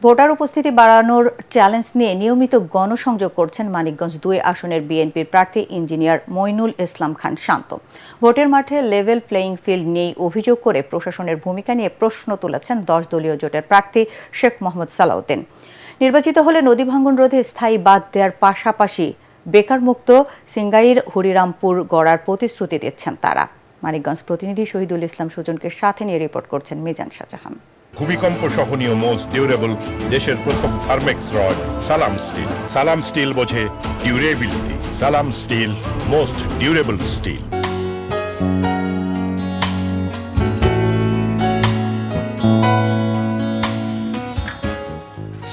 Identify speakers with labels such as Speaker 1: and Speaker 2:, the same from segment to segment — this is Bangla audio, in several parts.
Speaker 1: ভোটার উপস্থিতি বাড়ানোর চ্যালেঞ্জ নিয়ে নিয়মিত গণসংযোগ করছেন মানিকগঞ্জ ২ আসনের বিএনপির প্রার্থী ইঞ্জিনিয়ার মইনুল ইসলাম খান শান্ত। ভোটের মাঠে লেভেল প্লেয়িং ফিল্ড নেই অভিযোগ করে প্রশাসনের ভূমিকা নিয়ে প্রশ্ন তুলেছেন ১০ দলীয় জোটের প্রার্থী শেখ মোহাম্মদ সালাউদ্দিন। নির্বাচিত হলে নদী ভাঙন রোধে স্থায়ী বাঁধ দেওয়ার পাশাপাশি বেকারমুক্ত সিংগাইর হরিরামপুর গড়ার প্রতিশ্রুতি দিচ্ছেন তারা। মানিকগঞ্জ প্রতিনিধি শহীদুল ইসলাম সুজনকে সাথে নিয়ে রিপোর্ট করছেন মিজান শাহজাহান।
Speaker 2: ভূমিকম্প সহনীয় মোস্ট ডিউরেবল দেশের প্রথম Thermex rod Salam steel. Salam steel বোঝে durability. Salam steel most durable steel.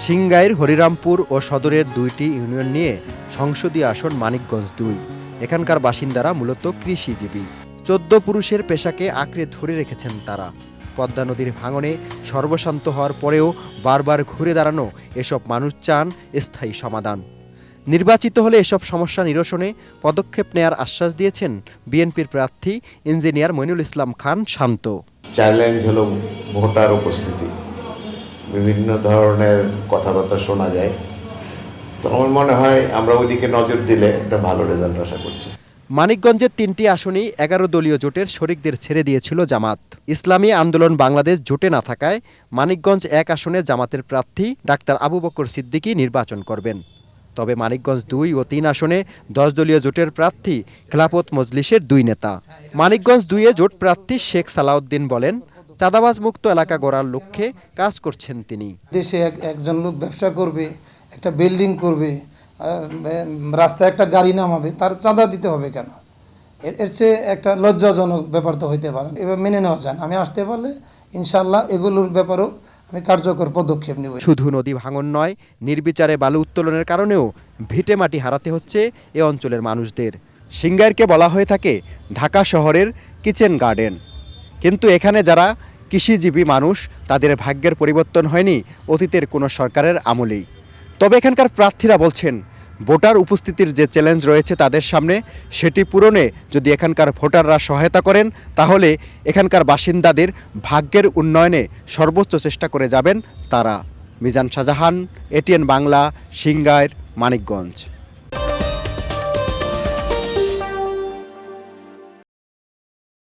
Speaker 3: Singair Harirampur ও সদরের ২টি ইউনিয়ন নিয়ে সংসদীয় আসন মানিকগঞ্জ ২। এখানকার বাসিন্দারা মূলত কৃষিজীবী। ১৪ পুরুষের পেশাকে আঁকড়ে ধরে রেখেছেন তারা। পদ্মা নদীর ভাঙনে সর্বশান্ত হওয়ার পরেও বারবার ঘুরে দাঁড়ানো এসব মানুষ চান স্থায়ী সমাধান। নির্বাচিত হলে এসব সমস্যা নিরসনে পদক্ষেপ নেয়ার আশ্বাস দিয়েছেন বিএনপির প্রার্থী ইঞ্জিনিয়ার মইনুল ইসলাম খান শান্ত।
Speaker 4: চ্যালেঞ্জ হলো ভোটার উপস্থিতি। বিভিন্ন ধরনের কথাবার্তা শোনা যায়, তো আমার মনে হয় আমরা ওইদিকে নজর দিলে একটা ভালো রেজাল্ট আশা করছি।
Speaker 3: মানিকগঞ্জের ৩টি আসনেই ১১ দলীয় জোটের শরিকদের ছেড়ে দিয়েছিল জামাত। ইসলামী আন্দোলন বাংলাদেশ জোটে না থাকায় মানিকগঞ্জ ১ আসনে জামাতের প্রার্থী ডাক্তার আবু বকর সিদ্দিকী নির্বাচন করবেন। তবে মানিকগঞ্জ ২ ও ৩ আসনে ১০ দলীয় জোটের প্রার্থী খেলাফত মজলিসের ২ নেতা। মানিকগঞ্জ ২-এ জোট প্রার্থী শেখ সালাউদ্দিন বলেন, চাঁদাবাজ মুক্ত এলাকা গড়ার লক্ষ্যে কাজ করছেন তিনি।
Speaker 5: দেশে একজন লোক ব্যবসা করবে, একটা বিল্ডিং করবে, রাস্তায় একটা গাড়ি নামাবে, তার চাঁদা দিতে হবে কেন? এর চেয়ে একটা লজ্জাজনক ব্যাপার তো হইতে পারে। এবার মেনে নেওয়া যান। আমি আসতে পারলে ইনশাআল্লাহ এগুলোর ব্যাপারেও আমি কার্যকর পদক্ষেপ নেব।
Speaker 3: শুধু নদী ভাঙন নয়, নির্বিচারে বালু উত্তোলনের কারণেও ভিটে মাটি হারাতে হচ্ছে এ অঞ্চলের মানুষদের। সিংগাইরকে বলা হয়ে থাকে ঢাকা শহরের কিচেন গার্ডেন, কিন্তু এখানে যারা কৃষিজীবী মানুষ তাদের ভাগ্যের পরিবর্তন হয়নি অতীতের কোনো সরকারের আমলেই। তবে এখানকার প্রার্থীরা বলছেন, ভোটার উপস্থিতির যে চ্যালেঞ্জ রয়েছে তাদের সামনে, সেটি পূরণে যদি এখানকার ভোটাররা সহায়তা করেন তাহলে এখানকার বাসিন্দাদের ভাগ্যের উন্নয়নে সর্বোচ্চ চেষ্টা করে যাবেন তারা। মিজান শাহজাহান, এটিএন বাংলা, সিংগাইর, মানিকগঞ্জ।